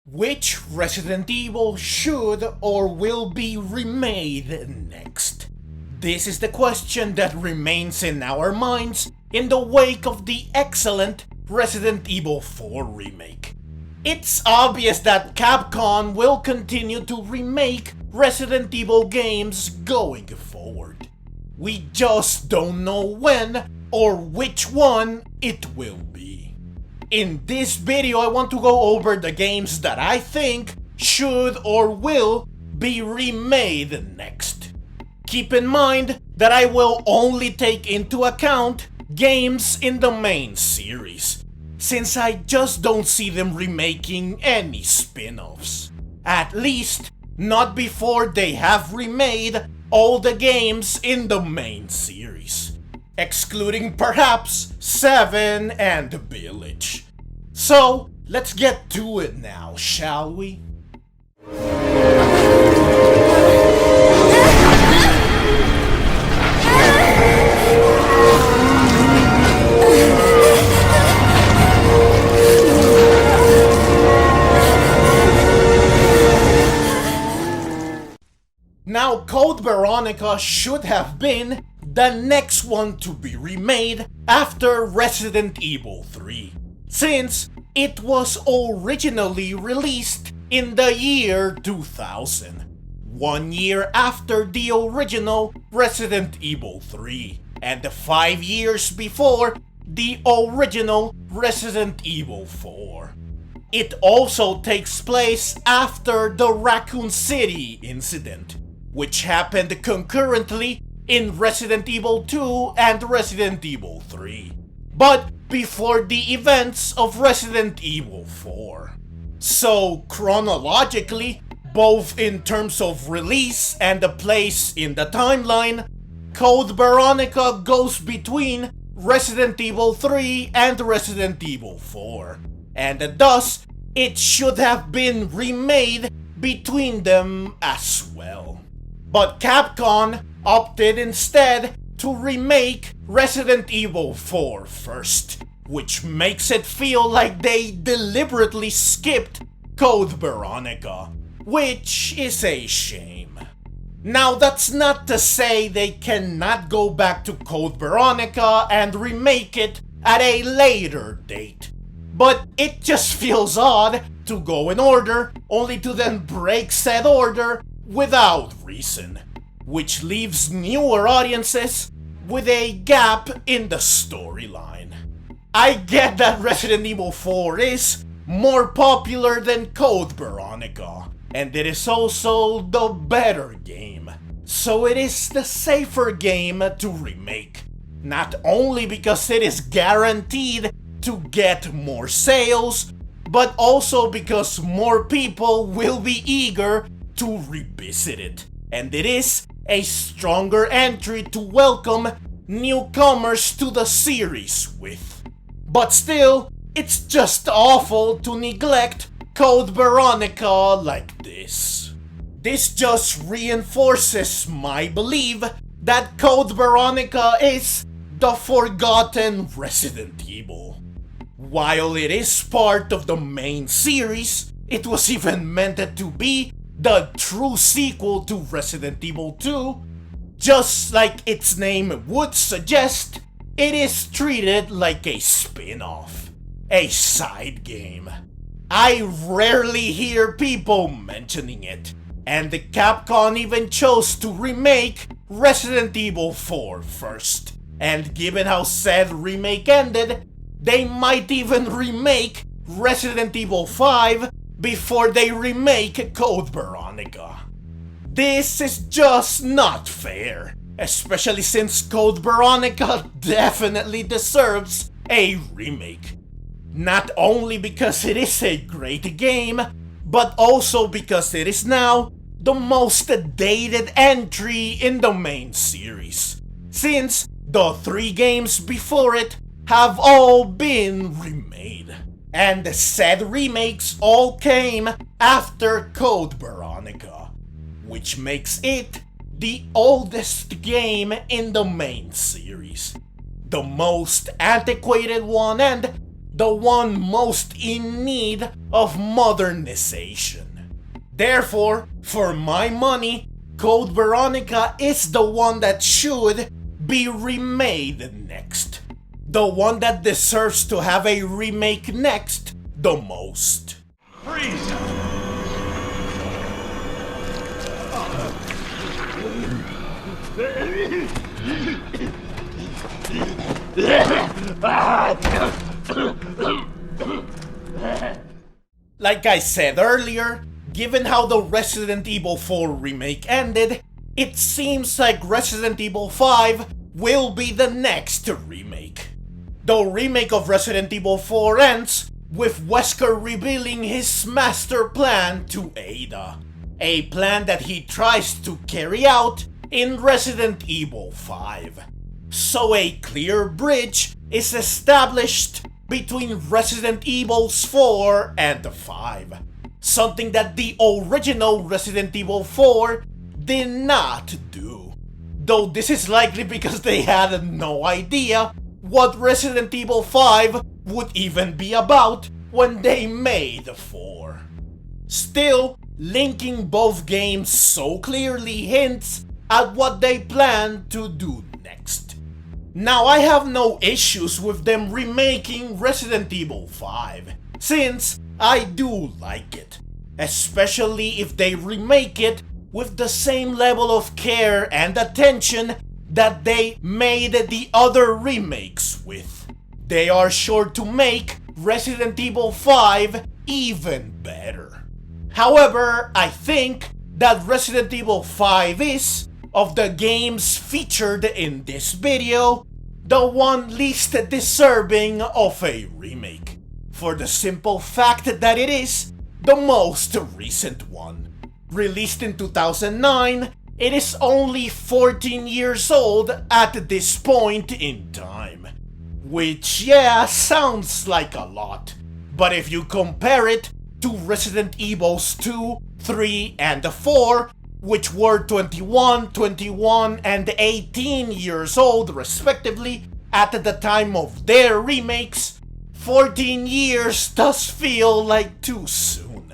Which Resident Evil should or will be remade next? This is the question that remains in our minds in the wake of the excellent Resident Evil 4 remake. It's obvious that Capcom will continue to remake Resident Evil games going forward. We just don't know when or which one it will be. In this video, I want to go over the games that I think should or will be remade next. Keep in mind that I will only take into account games in the main series, since I just don't see them remaking any spin-offs. At least, not before they have remade all the games in the main series, excluding perhaps 7 and Village. So, let's get to it now, shall we? Now, Code Veronica should have been the next one to be remade after Resident Evil 3, since it was originally released in the year 2000, 1 year after the original Resident Evil 3, and 5 years before the original Resident Evil 4. It also takes place after the Raccoon City incident, which happened concurrently in Resident Evil 2 and Resident Evil 3, but before the events of Resident Evil 4. So chronologically, both in terms of release and the place in the timeline, Code Veronica goes between Resident Evil 3 and Resident Evil 4, and thus it should have been remade between them as well. But Capcom opted instead to remake Resident Evil 4 first, which makes it feel like they deliberately skipped Code Veronica, which is a shame. Now, that's not to say they cannot go back to Code Veronica and remake it at a later date, but it just feels odd to go in order only to then break said order without reason, which leaves newer audiences with a gap in the storyline. I get that Resident Evil 4 is more popular than Code Veronica, and it is also the better game, so it is the safer game to remake, not only because it is guaranteed to get more sales, but also because more people will be eager to revisit it, and it is a stronger entry to welcome newcomers to the series with. But still, it's just awful to neglect Code Veronica like this. This just reinforces my belief that Code Veronica is the forgotten Resident Evil. While it is part of the main series, it was even meant to be the true sequel to Resident Evil 2. Just like its name would suggest, it is treated like a spin-off, a side game. I rarely hear people mentioning it, and the Capcom even chose to remake Resident Evil 4 first. And given how said remake ended, they might even remake Resident Evil 5 before they remake Code Veronica. This is just not fair, especially since Code Veronica definitely deserves a remake. Not only because it is a great game, but also because it is now the most dated entry in the main series, since the 3 games before it have all been remade, and the said remakes all came after Code Veronica, which makes it the oldest game in the main series, the most antiquated one, and the one most in need of modernization. Therefore, for my money, Code Veronica is the one that should be remade next. The one that deserves to have a remake next the most. Freeze! Like I said earlier, given how the Resident Evil 4 remake ended, it seems like Resident Evil 5 will be the next remake. The remake of Resident Evil 4 ends with Wesker revealing his master plan to Ada, a plan that he tries to carry out in Resident Evil 5. So a clear bridge is established between Resident Evil 4 and 5, something that the original Resident Evil 4 did not do. Though this is likely because they had no idea what Resident Evil 5 would even be about when they made 4. Still, linking both games so clearly hints at what they plan to do next. Now, I have no issues with them remaking Resident Evil 5, since I do like it, especially if they remake it with the same level of care and attention that they made the other remakes with. They are sure to make Resident Evil 5 even better. However, I think that Resident Evil 5 is, of the games featured in this video, the one least deserving of a remake, for the simple fact that it is the most recent one. Released in 2009, it is only 14 years old at this point in time. Which, yeah, sounds like a lot, but if you compare it to Resident Evils 2, 3, and 4, which were 21, 21, and 18 years old respectively at the time of their remakes, 14 years does feel like too soon.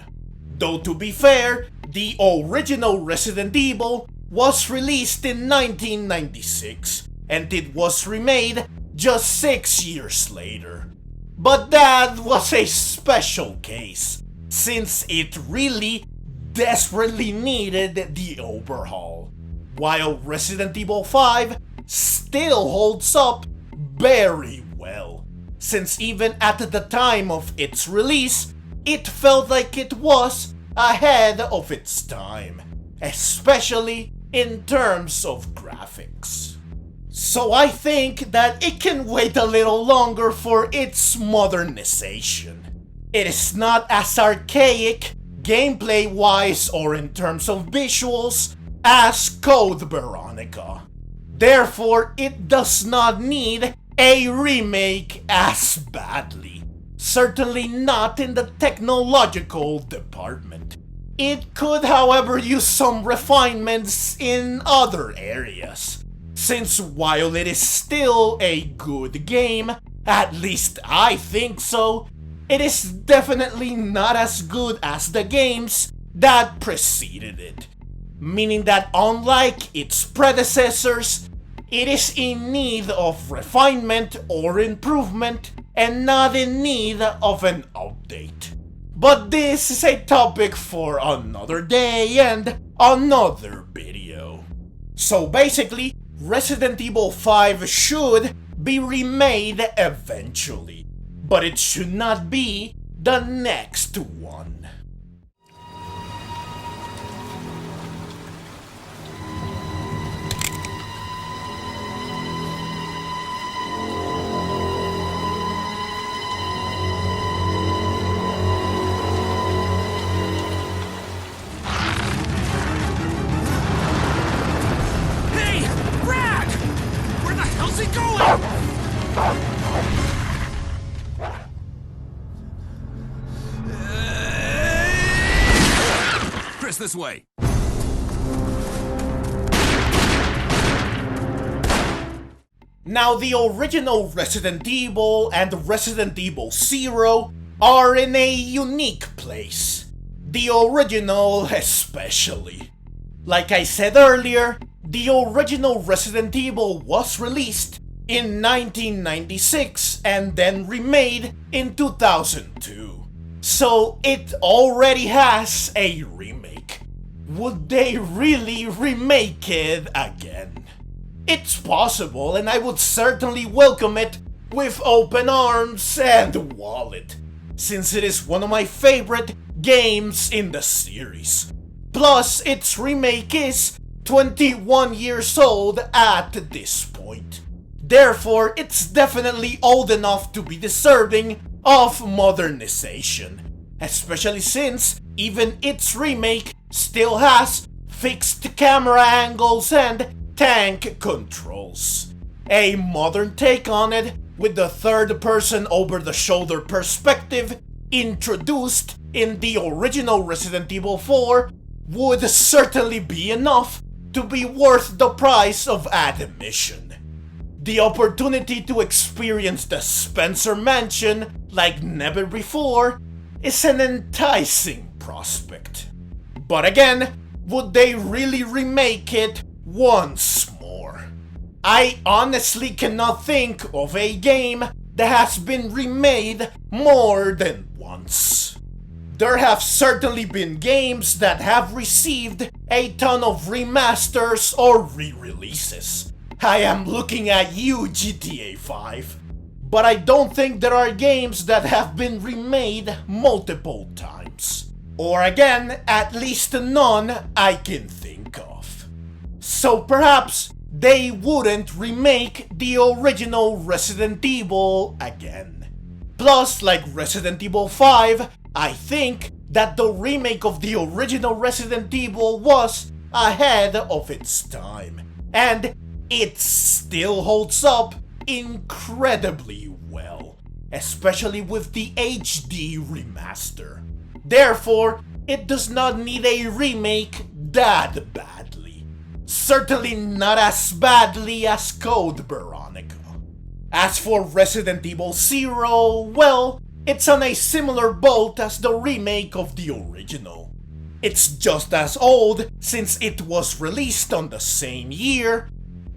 Though to be fair, the original Resident Evil was released in 1996, and it was remade just 6 years later. But that was a special case, since it really desperately needed the overhaul, while Resident Evil 5 still holds up very well, since even at the time of its release, it felt like it was ahead of its time, especially in terms of graphics. So I think that it can wait a little longer for its modernization. It is not as archaic, gameplay-wise or in terms of visuals, as Code Veronica. Therefore, it does not need a remake as badly. Certainly not in the technological department. It could, however, use some refinements in other areas, since while it is still a good game, at least I think so, it is definitely not as good as the games that preceded it. Meaning that unlike its predecessors, it is in need of refinement or improvement and not in need of an update. But this is a topic for another day and another video. So basically, Resident Evil 5 should be remade eventually, but it should not be the next one. This way. Now, the original Resident Evil and Resident Evil Zero are in a unique place. The original especially. Like I said earlier, the original Resident Evil was released in 1996 and then remade in 2002. So it already has a remake. Would they really remake it again? It's possible, and I would certainly welcome it with open arms and wallet, since it is one of my favorite games in the series. Plus, its remake is 21 years old at this point. Therefore, it's definitely old enough to be deserving of modernization, especially since even its remake still has fixed camera angles and tank controls. A modern take on it with the third-person over-the-shoulder perspective introduced in the original Resident Evil 4 would certainly be enough to be worth the price of admission. The opportunity to experience the Spencer Mansion like never before is an enticing prospect. But again, would they really remake it once more? I honestly cannot think of a game that has been remade more than once. There have certainly been games that have received a ton of remasters or re-releases. I am looking at you, GTA 5. But I don't think there are games that have been remade multiple times. Or again, at least none I can think of. So perhaps they wouldn't remake the original Resident Evil again. Plus, like Resident Evil 5, I think that the remake of the original Resident Evil was ahead of its time. And it still holds up incredibly well, especially with the HD remaster. Therefore, it does not need a remake that badly. Certainly not as badly as Code Veronica. As for Resident Evil Zero, well, it's on a similar boat as the remake of the original. It's just as old since it was released on the same year.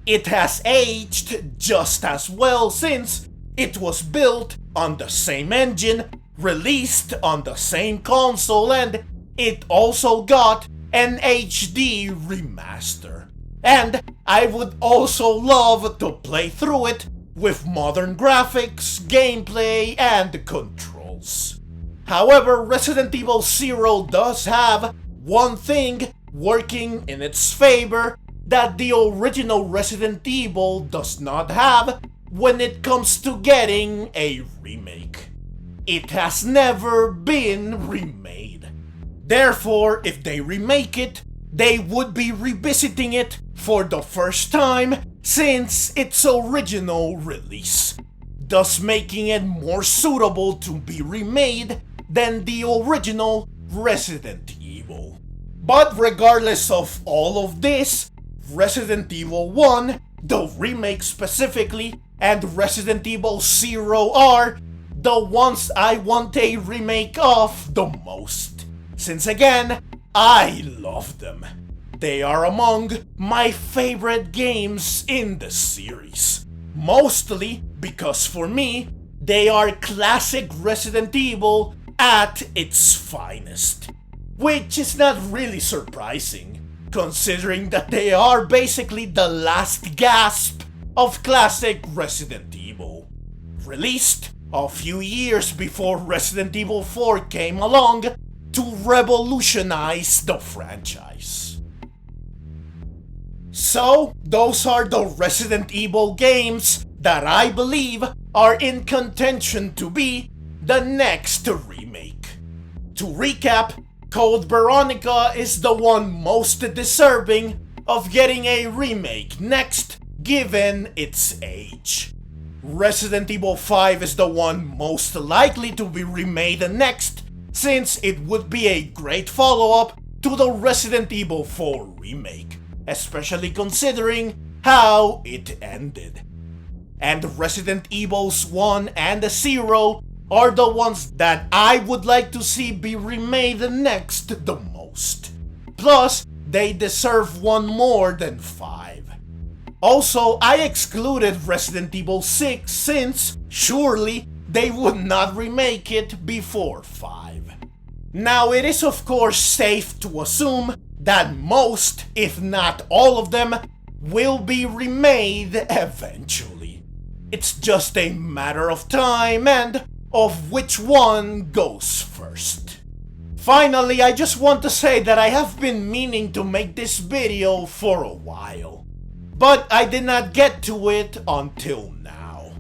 It has aged just as well since it was built on the same engine, released on the same console, and it also got an HD remaster. And I would also love to play through it with modern graphics, gameplay, and controls. However, Resident Evil Zero does have one thing working in its favor that the original Resident Evil does not have when it comes to getting a remake. It has never been remade. Therefore, if they remake it, they would be revisiting it for the first time since its original release, thus making it more suitable to be remade than the original Resident Evil. But regardless of all of this, Resident Evil 1, the remake specifically, and Resident Evil Zero are the ones I want a remake of the most, since again, I love them. They are among my favorite games in the series, mostly because for me, they are classic Resident Evil at its finest, which is not really surprising, considering that they are basically the last gasp of classic Resident Evil, released a few years before Resident Evil 4 came along to revolutionize the franchise. So, those are the Resident Evil games that I believe are in contention to be the next remake. To recap, Code Veronica is the one most deserving of getting a remake next, given its age. Resident Evil 5 is the one most likely to be remade next, since it would be a great follow-up to the Resident Evil 4 remake, especially considering how it ended. and Resident Evils 1 and 0 are the ones that I would like to see be remade next the most. Plus, they deserve one more than 5. Also, I excluded Resident Evil 6 since, surely, they would not remake it before 5. Now, it is of course safe to assume that most, if not all of them, will be remade eventually. It's just a matter of time and of which one goes first. Finally, I just want to say that I have been meaning to make this video for a while, but I did not get to it until now.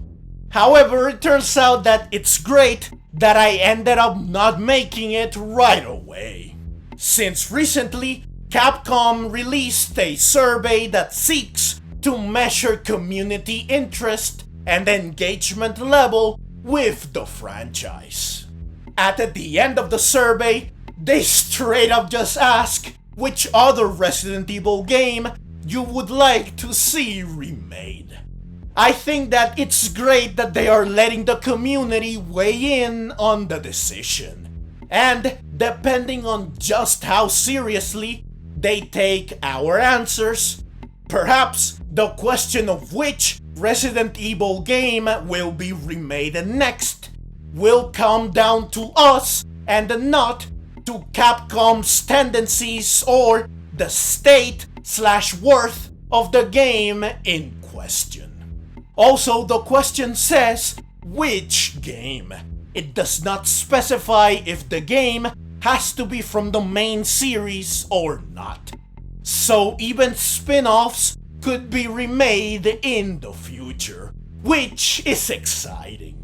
However, it turns out that it's great that I ended up not making it right away, since recently Capcom released a survey that seeks to measure community interest and engagement level with the franchise. At the end of the survey, they straight up just ask which other Resident Evil game you would like to see remade. I think that it's great that they are letting the community weigh in on the decision, and depending on just how seriously they take our answers, perhaps the question of which Resident Evil game will be remade next will come down to us and not to Capcom's tendencies or the state/worth of the game in question. Also, the question says which game. It does not specify if the game has to be from the main series or not. So even spin-offs could be remade in the future, which is exciting.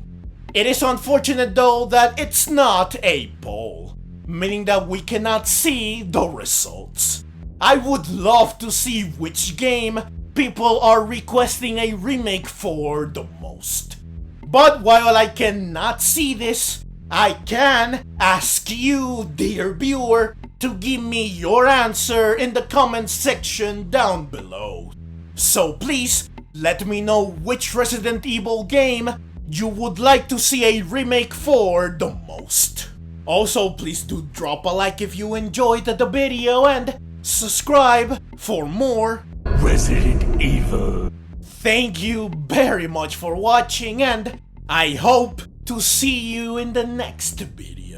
It is unfortunate though that it's not a poll, meaning that we cannot see the results. I would love to see which game people are requesting a remake for the most. But while I cannot see this, I can ask you, dear viewer, to give me your answer in the comments section down below. So please, let me know which Resident Evil game you would like to see a remake for the most. Also, please do drop a like if you enjoyed the video and subscribe for more Resident Evil. Thank you very much for watching, and I hope to see you in the next video.